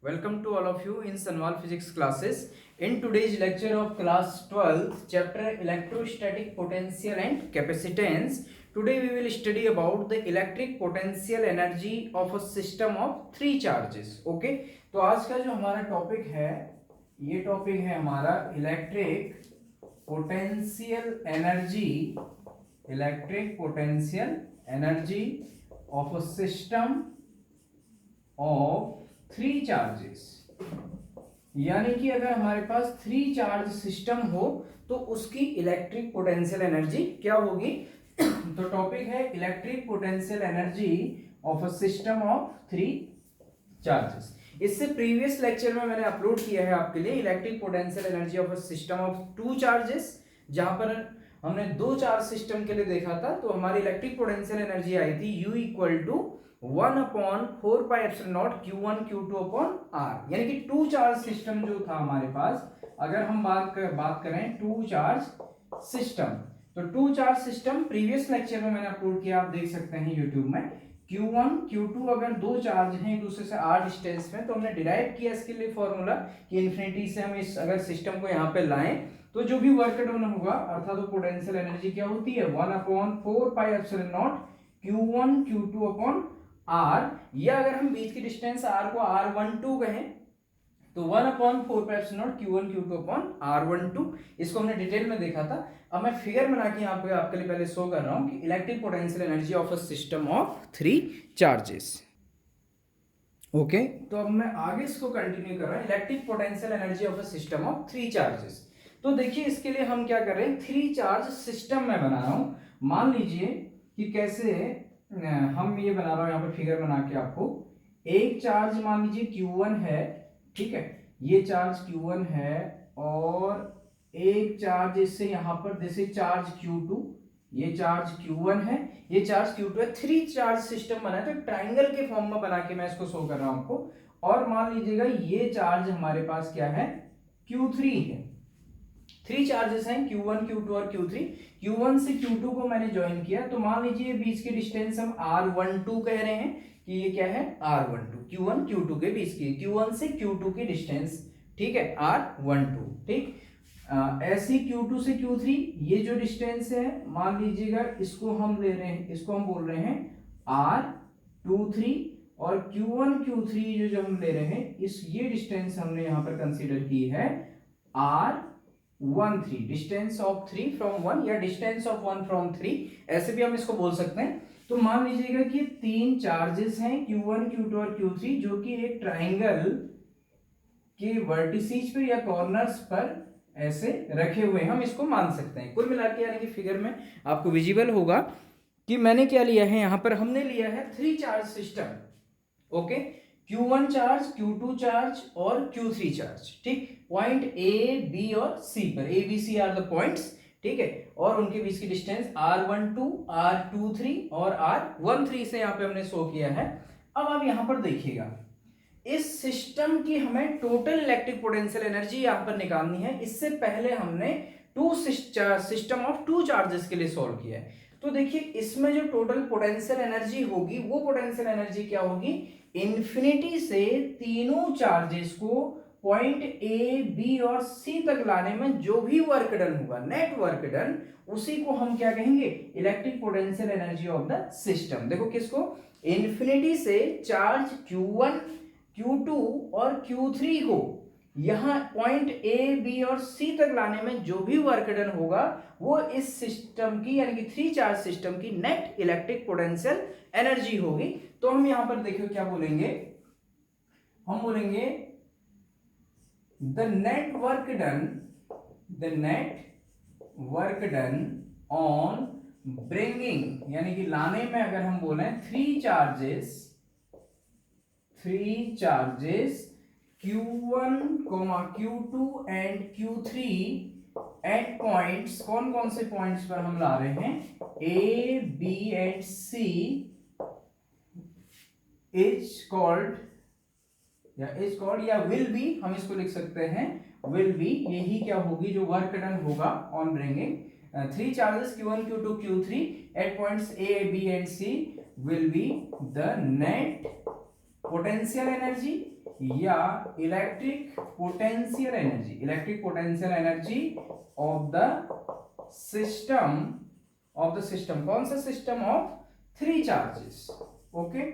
Welcome to all of you in Sanwal Physics classes. In today's lecture of class 12, chapter Electrostatic Potential and Capacitance, today we will study about the electric potential energy of a system of three charges. Okay, तो आज का जो हमारा topic है, ये topic है हमारा electric potential energy of a system of three charges. यानी कि अगर हमारे पास थ्री चार्ज सिस्टम हो तो उसकी इलेक्ट्रिक पोटेंशियल एनर्जी क्या होगी। तो टॉपिक है electric potential energy of a system of three charges. इससे प्रीवियस लेक्चर में मैंने अपलोड किया है आपके लिए electric potential energy of a system of two charges, जहां पर हमने दो चार्ज सिस्टम के लिए देखा था। तो हमारी इलेक्ट्रिक पोटेंशियल एनर्जी आई थी U equal to 1/4πε0 Q1 Q2 upon R। यानी कि टू चार्ज सिस्टम जो था हमारे पास, अगर हम बात करें टू चार्ज सिस्टम, तो two charge system previous lecture में मैंने अपलोड किया, आप देख सकते हैं यूट्यूब में। Q1 Q2 अगर दो चार्ज हैं एक दूसरे से R डिस्टेंस में, तो हमने डिराइव किया इसके लिए फॉर्मूला कि इन्फिनिटी से हम इस अगर सिस्टम को यहाँ पे लाएं तो जो भी वर्क डन होगा अर्थात तो पोटेंशियल एनर्जी क्या होती है 1/4πε0 Q1 Q2 अपॉन R। या अगर हम बीच की डिस्टेंस R को R12 कहें तो 1/4πε0 Q1 Q2 अपॉन R12। इसको हमने डिटेल में देखा था। अब मैं फिगर बना के यहाँ पे आपके लिए पहले शो कर रहा हूँ कि electric potential energy of a system of three charges. Okay, तो अब मैं आगे इसको कंटिन्यू कर रहा हूँ, electric potential energy of a system of three charges. तो देखिए इसके लिए हम क्या कर रहे हैं, थ्री चार्ज सिस्टम में बना रहा हूँ। मान लीजिए कि कैसे हम ये बना रहा हूँ, यहाँ पर फिगर बना के आपको। एक चार्ज मान लीजिए Q1 है, ठीक है, ये चार्ज Q1 है, और एक चार्ज इससे यहाँ पर जैसे चार्ज Q2, ये चार्ज Q1 है, ये चार्ज Q2 है। थ्री चार्ज सिस्टम बना है, तो ट्राइंगल के फॉर्म में बना के मैं इसको शो कर रहा हूँ आपको। और मान लीजिएगा ये चार्ज हमारे पास क्या है, Q3 है। थ्री चार्जेस हैं Q1 Q2 और Q3। Q1 से Q2 को मैंने ज्वाइन किया, तो मान लीजिए बीच की डिस्टेंस हम R12 कह रहे हैं कि ये क्या है R12, Q1 Q2 के बीच की, Q1 से Q2 की डिस्टेंस, ठीक है, R12। ठीक, ऐसी Q2 से Q3 ये जो डिस्टेंस है, मान लीजिएगा इसको हम ले रहे हैं, इसको हम बोल रहे हैं R23। और Q1 Q3 जो हम ले रहे हैं, इस ये डिस्टेंस हमने यहाँ पर कंसीडर की है R13, डिस्टेंस ऑफ 3 फ्रॉम 1 या डिस्टेंस ऑफ 1 फ्रॉम 3, ऐसे भी हम इसको बोल सकते हैं। तो मान लीजिएगा कि तीन चार्जेस हैं Q1 Q2 और Q3, जो कि एक ट्राइंगल के वर्टिसेज पर या कॉर्नर्स पर ऐसे रखे हुए, हम इसको मान सकते हैं। कुल मिला के यानी कि फिगर में आपको विजिबल होगा कि मैंने क्या लिया है, यहां पर हमने लिया है three charge system. Okay, Q1 charge, Q2 charge और Q3 चार्ज। ठीक, पॉइंट A B और C पर, A B C are the points, ठीक है, और उनके बीच की डिस्टेंस R12 R23 और R13 से यहाँ पे हमने शो किया है। अब आप यहाँ पर देखिएगा, इस सिस्टम की हमें टोटल इलेक्ट्रिक पोटेंशियल एनर्जी यहाँ पर निकालनी है। इससे पहले हमने two system of two charges के लिए सॉल्व किया है। तो देखिए इसमें जो टोटल पोटेंशियल एनर्जी होगी, वो पोटेंशियल एनर्जी क्या होगी, इन्फिनिटी से तीनों चार्जेस को पॉइंट ए बी और सी तक लाने में जो भी वर्क डन होगा, नेट वर्क डन, उसी को हम क्या कहेंगे, electric potential energy of the system. देखो किसको, इन्फिनिटी से चार्ज Q1 Q2 और Q3 को यहां पॉइंट ए बी और सी तक लाने में जो भी वर्क डन होगा, वो इस सिस्टम की यानी कि थ्री चार्ज सिस्टम की नेट इलेक्ट्रिक पोटेंशियल एनर्जी होगी। तो हम यहां पर देखो क्या बोलेंगे, हम बोलेंगे the net work done on bringing, यानी कि लाने में अगर हम बोले three charges Q1, Q2 and Q3 at points, कौन कौन से पॉइंट्स पर हम ला रहे हैं, A B and C, is called या विल बी, हम इसको लिख सकते हैं विल बी, यही क्या होगी जो वर्क डन होगा on bringing three charges Q1 Q2 Q3 at points A B and C will be the net potential energy, या electric potential energy of the system कौन सा system of 3 charges. Okay,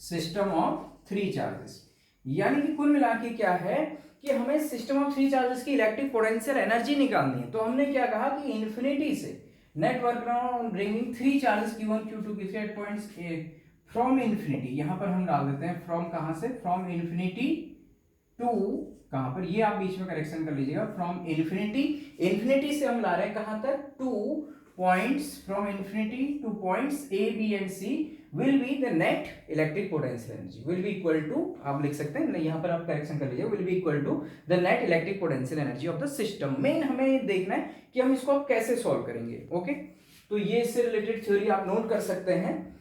system of 3 charges, यानी कि कुल मिला के क्या है कि हमें सिस्टम ऑफ 3 चार्जेस की इलेक्ट्रिक पोटेंशियल एनर्जी निकालनी है। तो हमने क्या कहा कि इन्फिनिटी से net work on bringing 3 charges Q1 Q2 Q3 at points from infinity, यहां पर हम डाल देते हैं फ्रॉम, कहां से, फ्रॉम इन्फिनिटी टू, कहां पर, ये आप बीच में करेक्शन कर लीजिएगा, फ्रॉम इन्फिनिटी से हम ला रहे हैं कहां तक, 2 points from infinity to points A B and C will be the net electric potential energy will be equal to, आप लिख सकते हैं यहां पर आप करेक्शन कर लीजिए, will be equal to the net electric potential energy of the system. Main हमें देखना है कि हम इसको आप कैसे सॉल्व करेंगे। ओके, तो ये इससे रिलेटेड थ्योरी आप नोट कर सकते हैं।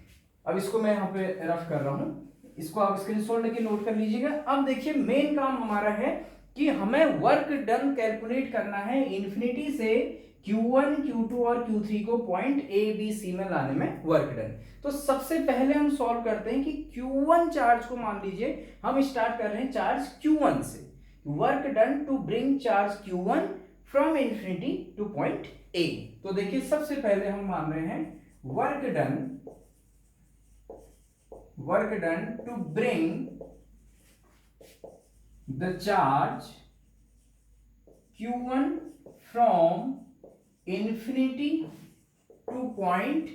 अब इसको मैं यहाँ पे रफ कर रहा हूँ, इसको आप स्क्रीनशॉट लेके नोट कर लीजिएगा। अब देखिए मेन काम हमारा है कि हमें वर्क डन कैलकुलेट करना है इन्फिनिटी से Q1 Q2 और Q3 को पॉइंट A B C में लाने में वर्क डन। तो सबसे पहले हम सॉल्व करते हैं कि Q1 चार्ज को, मान लीजिए हम स्टार्ट कर रहे हैं चार्ज Q1 से, work done to bring charge Q1 from infinity to point A। तो देखिए सबसे पहले हम मान रहे हैं work done to bring the charge Q1 from infinity to point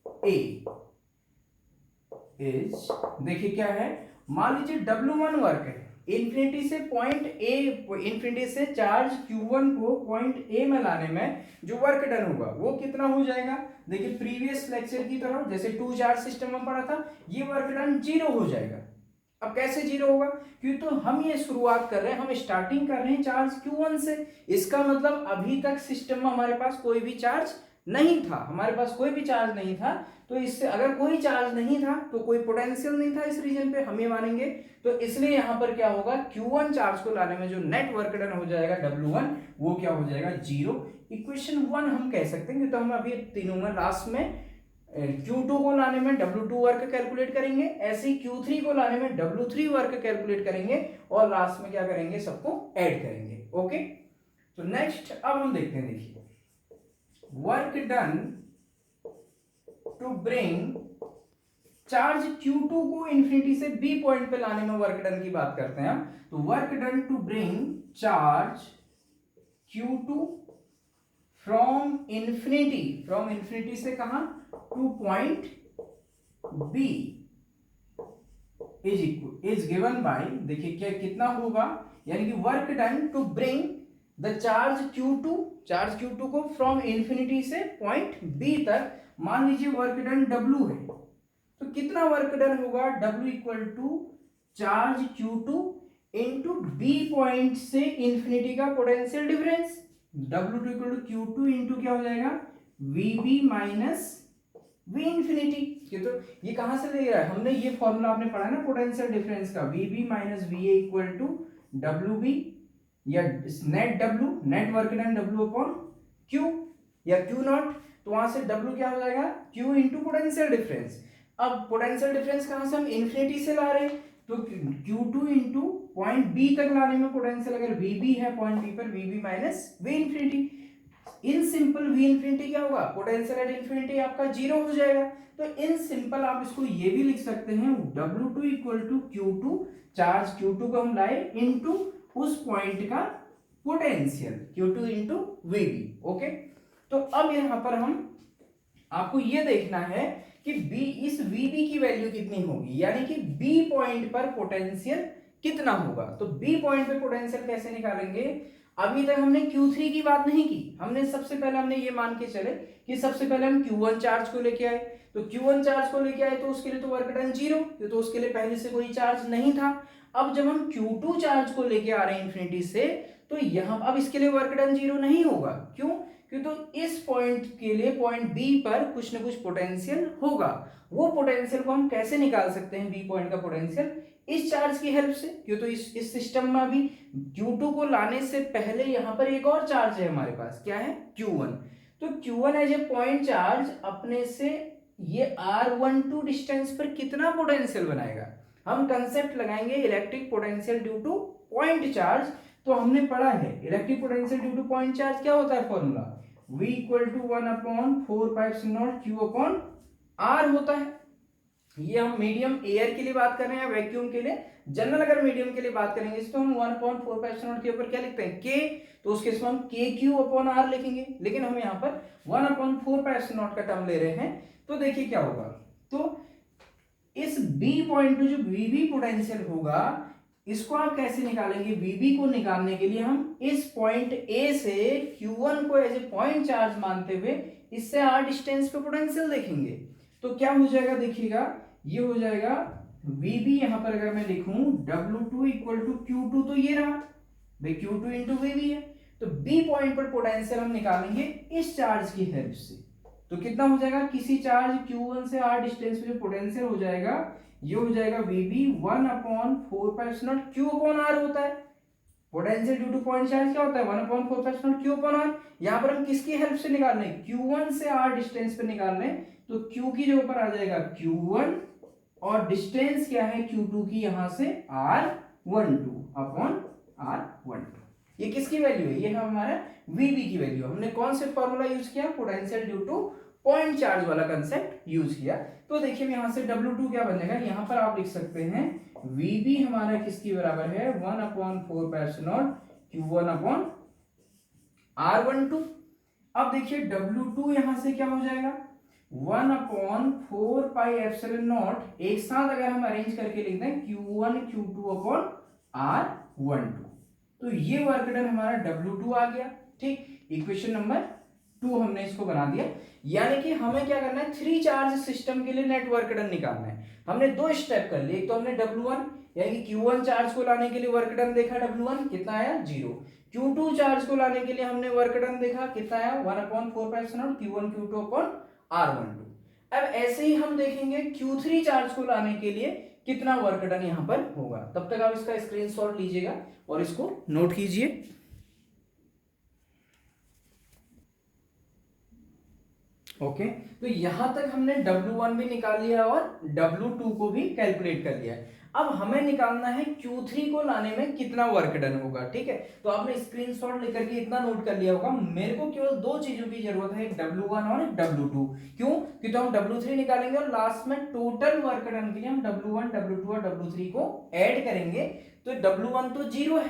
A is, देखिए क्या है, मान लीजिए W1 वर्क है, इन्फिनिटी से पॉइंट A, इन्फिनिटी से चार्ज Q1 को पॉइंट A में लाने में जो वर्क डन होगा वो कितना हो जाएगा। देखिए प्रीवियस लेक्चर की तरह जैसे 2 चार्ज सिस्टम में पढ़ा था, ये वर्क डन 0 हो जाएगा। अब कैसे 0 होगा, क्योंकि तो हम ये शुरुआत कर रहे हैं, हम स्टार्टिंग कर रहे हैं चार्ज Q1 से, इसका मतलब अभी तक सिस्टम में हमारे पास कोई भी चार्ज नहीं था, हमारे पास कोई भी चार्ज नहीं था। तो इससे अगर कोई चार्ज नहीं था तो कोई पोटेंशियल नहीं था इस रीजन पे, हम ये मानेंगे। तो इसलिए यहां पर क्या होगा, Q1 चार्ज को लाने में जो नेट वर्क डन हो जाएगा W1, वो क्या हो जाएगा, 0। इक्वेशन 1 हम कह सकते हैं, तो हम अभी तीनों में लास्ट में Q2 को लाने में W2 वर्क कैलकुलेट करेंगे, ऐसे ही Q3 को लाने में W3 वर्क कैलकुलेट करेंगे, और लास्ट में क्या करेंगे, सबको ऐड करेंगे। ओके, तो नेक्स्ट अब हम देखते हैं, देखिए work done to bring charge Q2 को इन्फिनिटी से B पॉइंट पे लाने में वर्क डन की बात करते हैं हम। तो work done to bring charge Q2 from infinity से कहां, to point B is given by, देखिए क्या कितना होगा, यानी कि work done to bring the charge Q2 को फ्रॉम इन्फिनिटी से पॉइंट B तक, मान लीजिए वर्क डन W है, तो कितना वर्क डन होगा, W equal to charge Q2 into B point से इन्फिनिटी का potential difference, W2 equal to Q2 into क्या हो जाएगा, VB माइनस V इन्फिनिटी। तो ये कहां से ले रहा है, हमने ये फॉर्मूला आपने पढ़ा ना पोटेंशियल डिफरेंस का, VB minus VA equal to WB या net work done W upon Q या Q नॉट, तो वहां से W क्या हो जाएगा, Q इंटू पोटेंशियल डिफरेंस। अब पोटेंशियल डिफरेंस कहां से, हम इन्फिनिटी से ला रहे हैं, तो Q2 इंटू पॉइंट B तक लाने में पोटेंशियल अगर VB है पॉइंट B पर, VB minus V infinity. In simple V infinity क्या होगा, पोटेंशियल एट इन्फिनिटी आपका 0 हो जाएगा। तो इन सिंपल आप इसको ये भी लिख सकते हैं, W2 equal to Q2, charge Q2 को हम लाए इनटू उस पॉइंट का potential Q2 into VB। Okay, तो अब यहां पर हम आपको ये देखना है कि इस VB की वैल्यू कितनी होगी, यानी कि B पॉइंट पर पोटेंशियल कितना होगा। तो B पॉइंट पे पोटेंशियल कैसे निकालेंगे, अभी तक हमने Q3 की बात नहीं की, हमने सबसे पहले हमने ये मान के चले कि सबसे पहले हम Q1 चार्ज को लेके आए, तो Q1 चार्ज को लेके आए तो उसके लिए तो वर्क डन 0, तो उसके लिए पहले से कोई चार्ज नहीं था। अब जब हम Q2 चार्ज को लेके आ रहे हैं इन्फिनिटी से, तो यहां अब इसके लिए वर्क डन 0 नहीं होगा, क्यों, क्योंकि तो इस पॉइंट के लिए पॉइंट B पर कुछ ना कुछ पोटेंशियल होगा। वो पोटेंशियल को हम कैसे निकाल सकते हैं, B पॉइंट का पोटेंशियल, इस चार्ज की हेल्प से, क्यों, तो इस सिस्टम में अभी Q2 को लाने से पहले यहां पर एक और चार्ज है हमारे पास, क्या है, Q1। तो Q1 as a point charge अपने से ये R12 डिस्टेंस पर कितना पोटेंशियल बनाएगा, हम कंसेप्ट लगाएंगे electric potential due two point charge. तो हमने पढ़ा है electric potential due two point charge क्या होता है formula, V equal to 1/4πε0 Q/R होता है। ये हम मीडियम एयर के लिए बात कर रहे हैं, वैक्यूम के लिए। जनरल अगर मीडियम के लिए बात करेंगे तो हम 1/4πε0 के ऊपर क्या लिखते हैं K, तो उसके इसमें हम KQ/R लिखेंगे। लेकिन हम यहाँ पर 1/4πε0 का टर्म ले रहे हैं। तो देखिए क्या होगा, तो इस B पॉइंट पे जो VB पोटेंशियल होगा इसको आप कैसे निकालेंगे, VB को निकालने के लिए हम इस पॉइंट A से Q1 को एज ए पॉइंट चार्ज मानते हुए इससे R डिस्टेंस पे पोटेंशियल देखेंगे। तो क्या हो जाएगा देखिएगा, ये हो जाएगा VB, यहां पर अगर मैं लिखूं W2 इक्वल टू Q2, तो ये रहा भाई Q2 इंटू VB है। तो B पॉइंट पर पोटेंशियल हम निकालेंगे इस चार्ज की हेल्प से। तो कितना हो जाएगा, किसी चार्ज Q1 से R डिस्टेंस पे जो पोटेंशियल हो जाएगा ये हो जाएगा VB 1/4πε0 Q/R होता है। Potential due two point charge क्या होता है 1/4πε0 Q/R। यहाँ पर हम किसकी हेल्प से निकाल रहे हैं, Q1 से R डिस्टेंस पे निकाल रहे हैं। तो Q की जो ऊपर आ जाएगा Q1 और डिस्टेंस क्या है Q2 की यहां से R12/R12। ये किसकी वैल्यू है, ये है हमारा VB की वैल्यू। हमने कौन से फॉर्मूला यूज किया, potential due two point charge वाला कंसेप्ट यूज किया। तो देखिए यहां से W2 क्या बन जाएगा, यहां पर आप लिख सकते हैं VB हमारा किसकी बराबर है 1/4πε0 Q1/R12। अब देखिए W2 यहां से क्या हो जाएगा 1/4πε0, एक साथ अगर हम अरेंज करके लिख दें Q1 Q2/R12, तो ये वर्क डन हमारा W2 आ गया। ठीक, इक्वेशन नंबर 2 हमने इसको बना दिया। यानी कि हमें क्या करना है, 3 चार्ज सिस्टम के लिए नेट वर्क डन निकालना है। हमने 2 स्टेप कर लिए, एक तो हमने W1 यानी कि Q1 चार्ज को लाने के लिए वर्क डन देखा, W1 कितना आया 0। Q2 चार्ज को लाने के लिए हमने वर्क डन देखा, कितना आया 1/4πε0 Q1 Q2/R12। अब ऐसे ही हम देखेंगे Q3 चार्ज को लाने के लिए कितना वर्क डन यहां पर होगा। तब तक आप इसका स्क्रीनशॉट लीजिएगा और इसको नोट कीजिए। ओके, तो यहां तक हमने W1 भी निकाल लिया और W2 को भी कैलकुलेट कर लिया है। अब हमें निकालना है Q3 को लाने में कितना वर्क डन होगा। ठीक है, तो आपने स्क्रीनशॉट लेकर के इतना नोट कर लिया होगा, मेरे को केवल 2 चीजों की जरूरत है, एक W1 और एक W2। क्यों, क्योंकि तो हम W3 निकालेंगे और लास्ट में टोटल वर्क डन के लिए हम W1 W2 और W3 को ऐड करेंगे। तो W1 तो 0 है,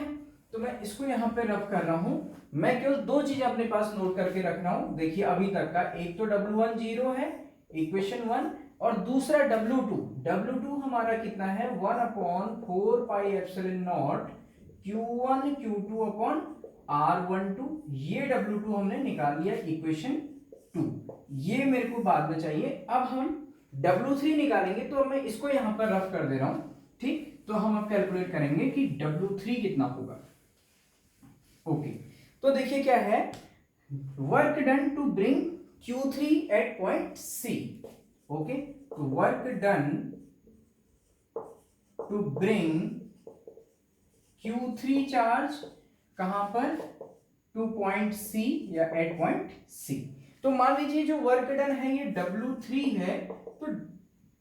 तो मैं इसको यहां पे रफ कर रहा हूं। मैं केवल 2 चीजें अपने पास नोट करके रख रहा हूं। देखिए अभी तक का, एक तो W1 0 है इक्वेशन 1, और दूसरा W2 हमारा कितना है 1/4πε0 Q1 Q2/R12। ये W2 हमने निकाल लिया इक्वेशन 2, ये मेरे को बाद में चाहिए। अब हम W3 निकालेंगे, तो मैं इसको यहां पर रफ कर दे रहा हूं। ठीक, तो हम अब कैलकुलेट करेंगे कि W3 कितना होगा। ओके, तो देखिए क्या है, work done to bring Q3 at point C। Okay, तो work done to bring Q3 charge कहां पर, टू पॉइंट C या एट पॉइंट C। तो मान लीजिए जो वर्क डन है ये W3 है, तो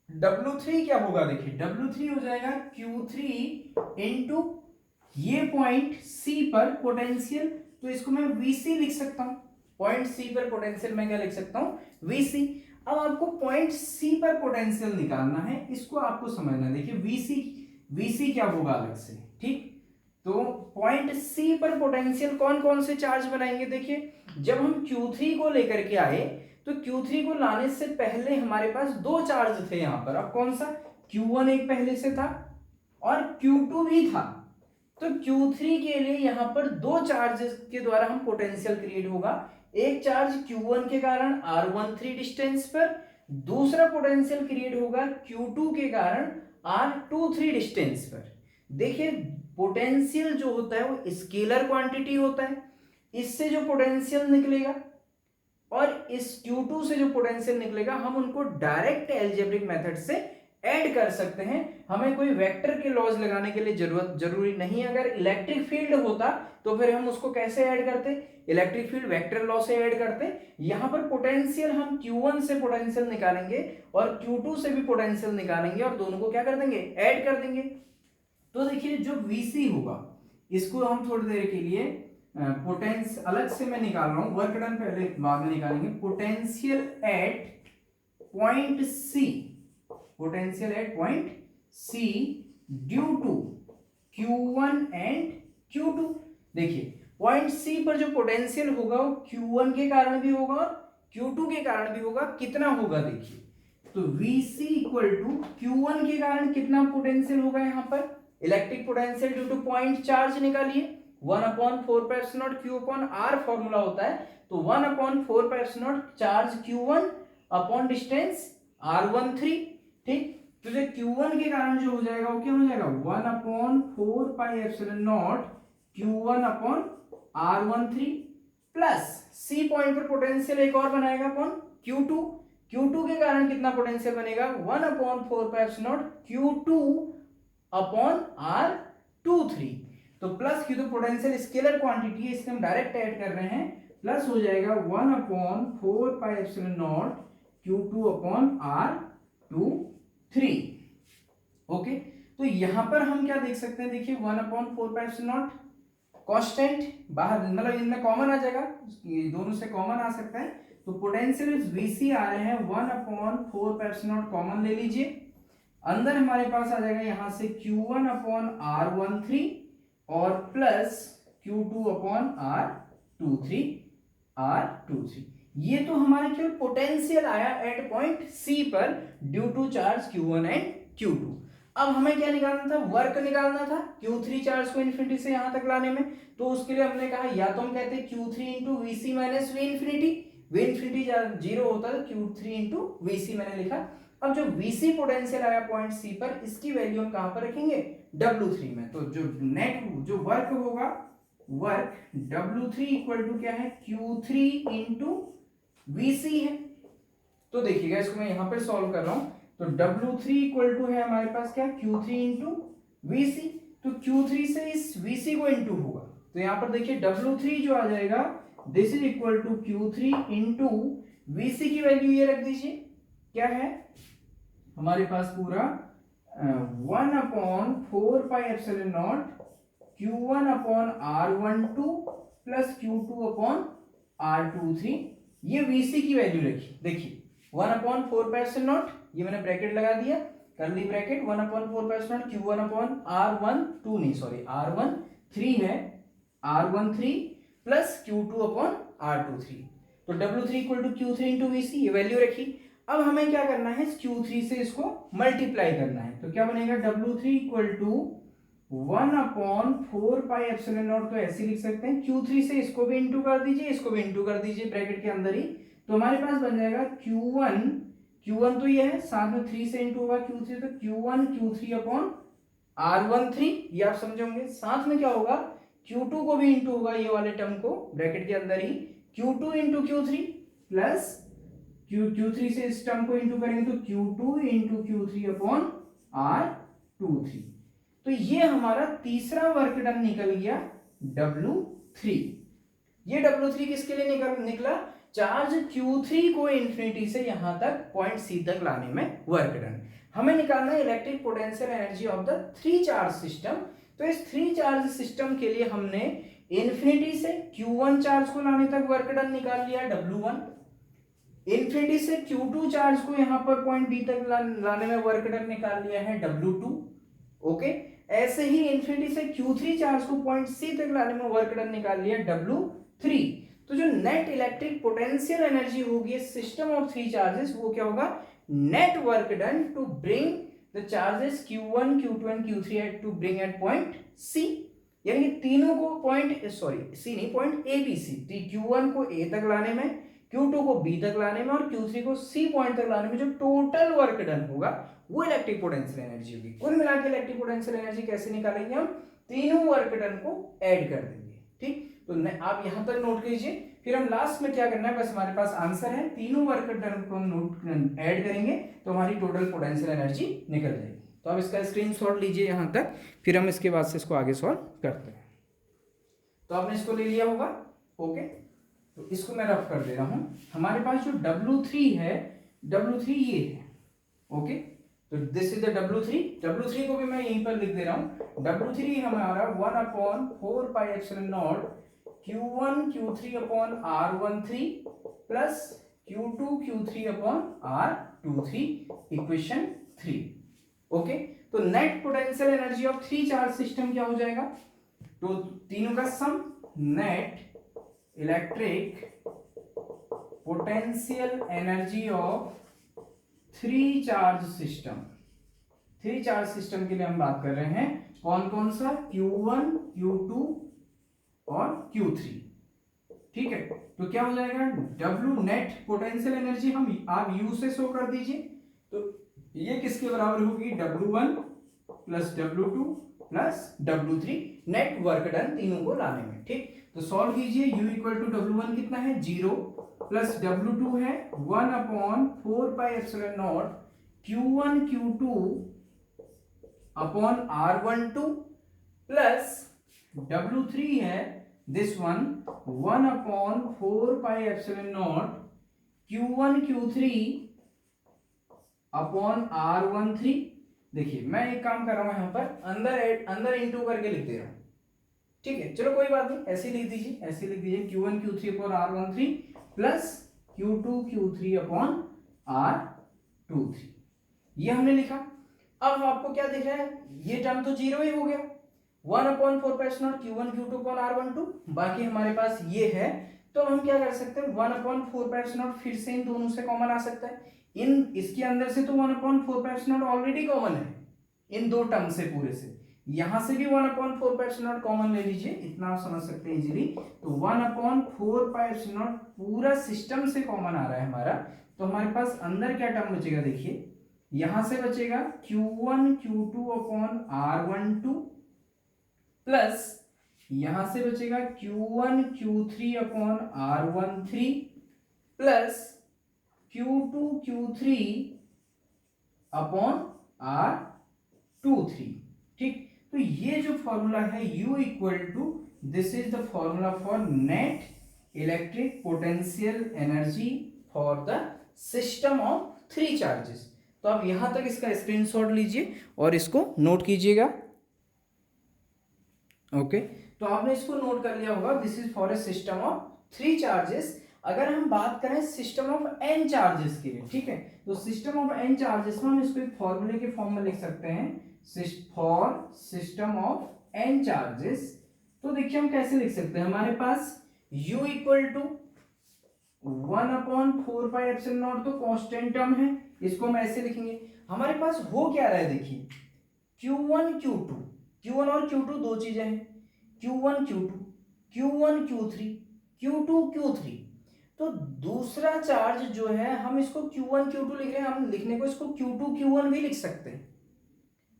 W3 क्या होगा, देखिए W3 हो जाएगा Q3 इंटू ये पॉइंट C पर पोटेंशियल, तो इसको मैं VC लिख सकता हूं। पॉइंट C पर पोटेंशियल मैं क्या लिख सकता हूं, VC। अब आपको पॉइंट C पर पोटेंशियल निकालना है, इसको आपको समझना। देखिए VC क्या होगा अलग से। ठीक, तो पॉइंट C पर पोटेंशियल कौन कौन से चार्ज बनाएंगे। देखिए जब हम Q3 को लेकर के आए, तो Q3 को लाने से पहले हमारे पास 2 चार्ज थे यहां पर। अब कौन सा, Q1 एक पहले से था और Q2 भी था। तो Q3 के लिए यहां पर 2 चार्जेस के द्वारा हम पोटेंशियल क्रिएट होगा। एक चार्ज Q1 के कारण R13 डिस्टेंस पर, दूसरा पोटेंशियल क्रिएट होगा Q2 के कारण R23 डिस्टेंस पर। देखिए पोटेंशियल जो होता है वो स्केलर क्वांटिटी होता है, इससे जो पोटेंशियल निकलेगा और इस Q2 से जो पोटेंशियल निकलेगा हम उनको डायरेक्ट एल्जेब्रिक मेथड से ऐड कर सकते हैं, हमें कोई वेक्टर के लॉज लगाने के लिए जरूरी नहीं है। अगर इलेक्ट्रिक फील्ड होता तो फिर हम उसको कैसे ऐड करते, इलेक्ट्रिक फील्ड वेक्टर लॉ से ऐड करते। यहां पर पोटेंशियल हम Q1 से पोटेंशियल निकालेंगे और Q2 से भी पोटेंशियल निकालेंगे और दोनों को क्या कर देंगे, ऐड कर देंगे। तो देखिए जो VC होगा इसको हम थोड़ी देर के लिए पोटेंशियल अलग से मैं निकाल रहा हूं, वर्क डन पहले बाद में निकालेंगे। Potential at point C, potential at point C due to Q1 and Q2। देखिए पॉइंट सी पर जो पोटेंशियल होगा वो Q1 के कारण भी होगा और Q2 के कारण भी होगा। कितना होगा देखिए, तो VC इक्वल टू Q1 के कारण कितना पोटेंशियल होगा, यहाँ पर electric potential due two point charge निकालिए, 1/4 Q अपॉन R फॉर्मूला होता है, तो 1/4 charge Q1 upon distance R13। ठीक, तो जो Q1 के कारण जो हो जाएगा वो क्या हो जाएगा, 1/4 Q1 upon R13 plus C point पर पोटेंशियल एक और बनाएगा अपॉन Q2। Q2 के कारण कितना पोटेंशियल बनेगा, 1/4 Q2 अपॉन R23। तो प्लस Q तो पोटेंशियल स्केलर क्वांटिटी है, इससे हम डायरेक्ट ऐड कर रहे हैं, प्लस हो जाएगा 1/4 Q2 अपॉन R23। ओके, तो यहां पर हम क्या देख सकते हैं, देखिए 1/4 कांस्टेंट बाहर मतलब इनमें कॉमन आ जाएगा, दोनों से कॉमन आ सकता है, तो पोटेंशियल VC आ रहे हैं 1/4 कॉमन ले लीजिए, अंदर हमारे पास आ जाएगा यहां से Q1 अपॉन R13 और प्लस Q2 अपॉन R23। ये तो हमारा केवल पोटेंशियल आया एट पॉइंट C पर due to charge Q1 and Q2। अब हमें क्या निकालना था, वर्क निकालना था Q3 चार्ज को इन्फिनिटी से यहां तक लाने में। तो उसके लिए हमने कहा या तो हम कहते हैं Q3 into VC minus V infinity, V infinity zero होता है, Q3 इंटू VC मैंने लिखा। अब जो VC पोटेंशियल आया पॉइंट C पर, इसकी वैल्यू हम कहां पर रखेंगे, W3 में। तो जो नेट जो वर्क होगा, वर्क W3 इक्वल टू क्या है, Q3 इंटू VC है। तो देखिएगा इसको मैं यहां पर सॉल्व कर रहा हूं, तो W3 इक्वल टू है हमारे पास क्या, Q3 इंटू VC। तो Q3 से इस VC को इंटू होगा, तो यहां पर देखिए W3 जो आ जाएगा, this is equal to Q3 into VC की वैल्यू ये रख दीजिए, क्या है हमारे पास पूरा 1/4 Q1 upon R12 plus Q2 upon R23। ये VC की वैल्यू रखी, देखिए 1/4 ये मैंने ब्रैकेट लगा दिया, curly bracket 1/4 Q1 upon R12 नहीं सॉरी R13 है, R13 plus Q2 upon R23। तो W3 equal to Q3 into VC, ये वैल्यू रखी। अब हमें क्या करना है, Q3 से इसको मल्टीप्लाई करना है, तो क्या बनेगा, W3 इक्वल टू 1/4 तो ऐसे लिख सकते हैं, Q3 से इसको भी इंटू कर दीजिए, इसको भी इंटू कर दीजिए ब्रैकेट के अंदर ही, तो हमारे पास बन जाएगा Q1 तो ये है, साथ में 3 से इंटू होगा Q3, तो Q3 अपॉन R13, ये आप समझोगे। साथ में क्या होगा, Q2 को भी इंटू होगा, ये वाले टर्म को ब्रैकेट के अंदर ही, Q2 into Q3 plus Q3 से इस टर्म को इंटू करेंगे तो Q2 into Q3 upon R23। तो ये हमारा तीसरा वर्क डन निकल गया W3। ये W3 किसके लिए निकला, चार्ज Q3 को इन्फिनिटी से यहां तक पॉइंट C तक लाने में वर्क डन। हमें निकालना है electric potential energy of the 3 charge system. तो इस 3 चार्ज सिस्टम के लिए हमने इन्फिनिटी से Q1 चार्ज को लाने तक वर्क डन निकाल लिया W1, इन्फिनिटी से Q2 चार्ज को यहां पर पॉइंट B तक लाने में वर्क डन निकाल लिया है W2। ओके, ऐसे ही इन्फिनिटी से Q3 चार्ज को पॉइंट C तक लाने में वर्क डन निकाल लिया W3। तो जो नेट इलेक्ट्रिक पोटेंशियल एनर्जी होगी सिस्टम ऑफ 3 चार्जेस, वो क्या होगा, net work done to bring the charges Q1 Q2 and Q3 at to bring at point C। यानी कि तीनों को पॉइंट C नहीं, पॉइंट ABC, Q1 को A तक लाने में, Q2 को B तक लाने में और Q3 को C पॉइंट तक लाने में जो टोटल वर्क डन होगा वो इलेक्ट्रिक पोटेंशियल एनर्जी होगी। कुल मिलाकर इलेक्ट्रिक पोटेंशियल एनर्जी कैसे निकालेंगे हम, तीनों वर्क डन को ऐड कर देंगे। ठीक, तो आप यहां तक नोट कीजिए, फिर हम लास्ट में क्या करना है, बस हमारे पास आंसर है, तीनों वर्क डन को हम नोट ऐड करेंगे तो हमारी टोटल पोटेंशियल एनर्जी निकल जाएगी। तो आप इसका स्क्रीनशॉट लीजिए यहाँ तक, फिर हम इसके बाद से इसको आगे सॉल्व करते हैं। तो आपने इसको ले लिया होगा, ओके। तो इसको मैं रफ कर दे रहा हूँ। हमारे पास जो W3 है, W3 ये है, ओके। तो दिस इज द W3 को भी मैं यहीं पर लिख दे रहा हूँ। W3 हमारा 1/4πε0 Q1 Q3 upon R13 plus Q2 Q3 upon R23 equation 3, okay. तो net potential energy of 3 charge system क्या हो जाएगा, तो तीनों का sum, net electric potential energy of 3 charge system. 3 charge system के लिए हम बात कर रहे हैं, कौन कौन सा, Q1 Q2 और Q3, ठीक है। तो क्या हो जाएगा, W नेट पोटेंशियल एनर्जी हम आप U से शो कर दीजिए, तो ये किसके बराबर होगी, W1 plus W2 plus W3, net work done तीनों को लाने में, ठीक। तो सॉल्व कीजिए, U इक्वल टू W1 कितना है 0 प्लस W2 है 1/4πε0 Q1 Q2 upon R12 plus W3 है this one 1/4πε0 Q1 Q3 upon R13। देखिए मैं एक काम कर रहा हूं, यहां पर अंदर इंटू करके लिख दे रहा हूं, ठीक है। चलो कोई बात नहीं, ऐसे लिख दीजिए, ऐसे लिख दीजिए Q1 Q3 upon R13 plus Q2 Q3 upon R23, ये हमने लिखा। अब आपको क्या दिख रहा है, ये टर्म तो जीरो ही हो गया, 1/4πε0 Q1 Q2 अपॉन R12, बाकी हमारे पास ये है। तो हम क्या कर सकते हैं, 1/4πε0 फिर से इन दोनों से कॉमन आ सकता है, इन इसके अंदर से तो 1/4πε0 ऑलरेडी कॉमन है इन दो टर्म से, पूरे से, यहां से भी 1/4πε0 कॉमन ले लीजिए, इतना आप समझ सकते हैं इजीली। तो 1/4πε0 पूरा सिस्टम से कॉमन आ रहा है हमारा, तो हमारे पास अंदर क्या टर्म बचेगा, देखिए यहां से बचेगा Q1 Q2 upon R12 plus यहां से बचेगा Q1 Q3 upon R13 plus Q2 Q3 upon R23, ठीक। तो ये जो फॉर्मूला है U equal to, this is the formula for net electric potential energy for the system of 3 charges. तो आप यहां तक इसका स्क्रीनशॉट लीजिए और इसको नोट कीजिएगा, ओके। तो आपने इसको नोट कर लिया होगा, this is for a system of 3 charges. अगर हम बात करें सिस्टम ऑफ n चार्जेस के लिए, ठीक है, तो सिस्टम ऑफ n चार्जेस में हम इसको एक फॉर्मूले के फॉर्म में लिख सकते हैं, for system of n charges. तो देखिए हम कैसे लिख सकते हैं, हमारे पास U इक्वल टू 1/4πε0 तो कांस्टेंट टर्म है, इसको हम ऐसे लिखेंगे। हमारे पास हो क्या रहा है, देखिए Q1 Q2, Q1 और Q2 दो चीजें हैं, Q1 Q2, Q1 Q3, Q2 Q3। तो दूसरा चार्ज जो है हम इसको Q1 Q2 लिख रहे हैं, हम लिखने को इसको Q2 Q1 भी लिख सकते हैं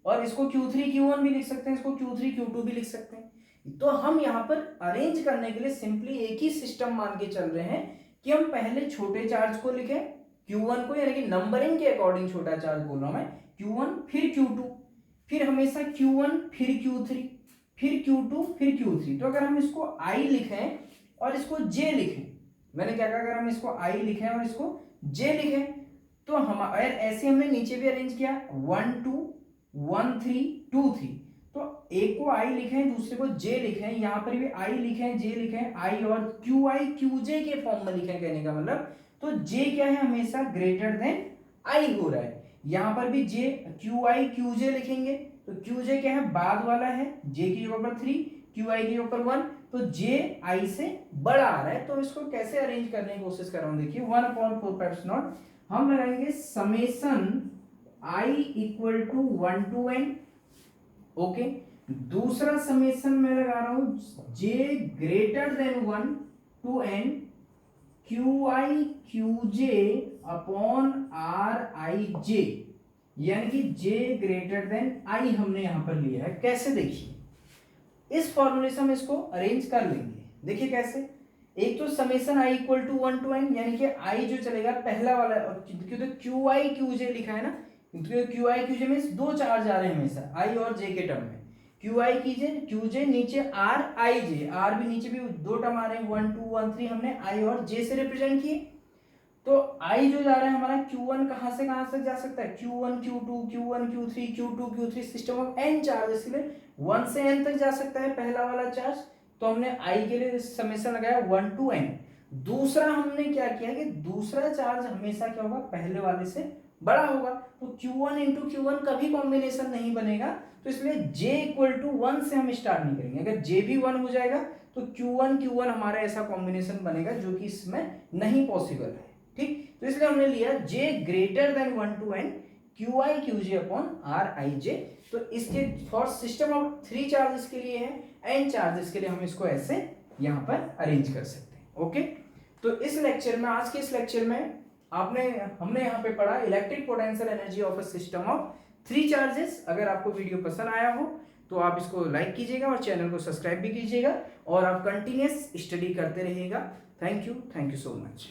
और इसको Q3 Q1 भी लिख सकते हैं, इसको Q3 Q2 भी लिख सकते हैं। तो हम यहाँ पर अरेंज करने के लिए सिंपली एक ही सिस्टम मान के चल रहे हैं कि हम पहले छोटे चार्ज को लिखें Q1 को, यानी कि नंबरिंग के अकॉर्डिंग छोटा चार्ज बोल रहा हूं मैं, Q1 फिर Q2, फिर हमेशा Q1 फिर Q3 फिर Q2 फिर Q3। तो अगर हम इसको I लिखें और इसको J लिखें, मैंने क्या कहा, अगर हम इसको I लिखें और इसको J लिखें, तो हम ऐसे हमने नीचे भी अरेंज किया 1 2 1 3 2 3। तो एक को I लिखें, दूसरे को J लिखें, यहाँ पर भी I लिखें J लिखें, I और QI QJ के फॉर्म में लिखें, कहने का मतलब। तो J क्या है, हमेशा ग्रेटर देन I हो रहा है, यहाँ पर भी J QI QJ लिखेंगे, तो QJ क्या है, बाद वाला है, J की जगह पर 3, QI की जगह पर 1, तो J I से बड़ा आ रहा है। तो इसको कैसे अरेंज करने की कोशिश कर रहा हूं, देखिए 1/4πε0 हम लगाएंगे summation I equal to 1 to n, okay. दूसरा समेशन मैं लगा रहा हूं J greater than 1 to n QI QJ upon RIJ, यानी कि J ग्रेटर देन I हमने यहां पर लिया है। कैसे, देखिए इस फॉर्मूले से हम इसको अरेंज कर लेंगे, देखिए कैसे। एक तो summation I equal to 1 to n, यानी कि आई जो चलेगा पहला वाला, क्योंकि तो क्यू आई क्यू जे लिखा है ना, क्योंकि Q I Q J means दो चार्ज आ रहे हैं हमेशा आई और जे के टर्म में, क्यू आई कीजिए क्यू जे नीचे आर आई जे, आर भी नीचे भी दो टर्म आ रहे हैं 1 2 1 3, हमने आई और जे से रिप्रेजेंट किए। तो आई जो जा रहा है हमारा Q1 कहां से कहां तक जा सकता है, Q1 Q2 Q1 Q3 Q2 Q3, system of n charge, इसलिए 1 से n तक जा सकता है पहला वाला चार्ज। तो हमने आई के लिए समेशन लगाया 1 to n। दूसरा हमने क्या किया कि दूसरा चार्ज हमेशा क्या होगा, पहले वाले से बड़ा होगा, तो Q1 into Q1 कभी कॉम्बिनेशन नहीं बनेगा, तो इसलिए J इक्वल टू 1 से हम स्टार्ट नहीं करेंगे। अगर J भी 1 हो जाएगा तो Q1 Q1 हमारा ऐसा कॉम्बिनेशन बनेगा जो कि इसमें नहीं पॉसिबल है, ठीक। तो इसलिए हमने लिया J greater than 1 to n Q I Q J upon R I J. तो इसके फॉर सिस्टम ऑफ 3 चार्जेस के लिए है, n चार्जेस के लिए हम इसको ऐसे यहाँ पर अरेंज कर सकते हैं। ओके, तो इस लेक्चर में, आज के इस लेक्चर में हमने यहाँ पे पढ़ा electric potential energy of a system of 3 charges. अगर आपको वीडियो पसंद आया हो तो आप इसको लाइक कीजिएगा और चैनल को सब्सक्राइब भी कीजिएगा, और आप कंटिन्यूअस स्टडी करते रहिएगा। Thank you so much.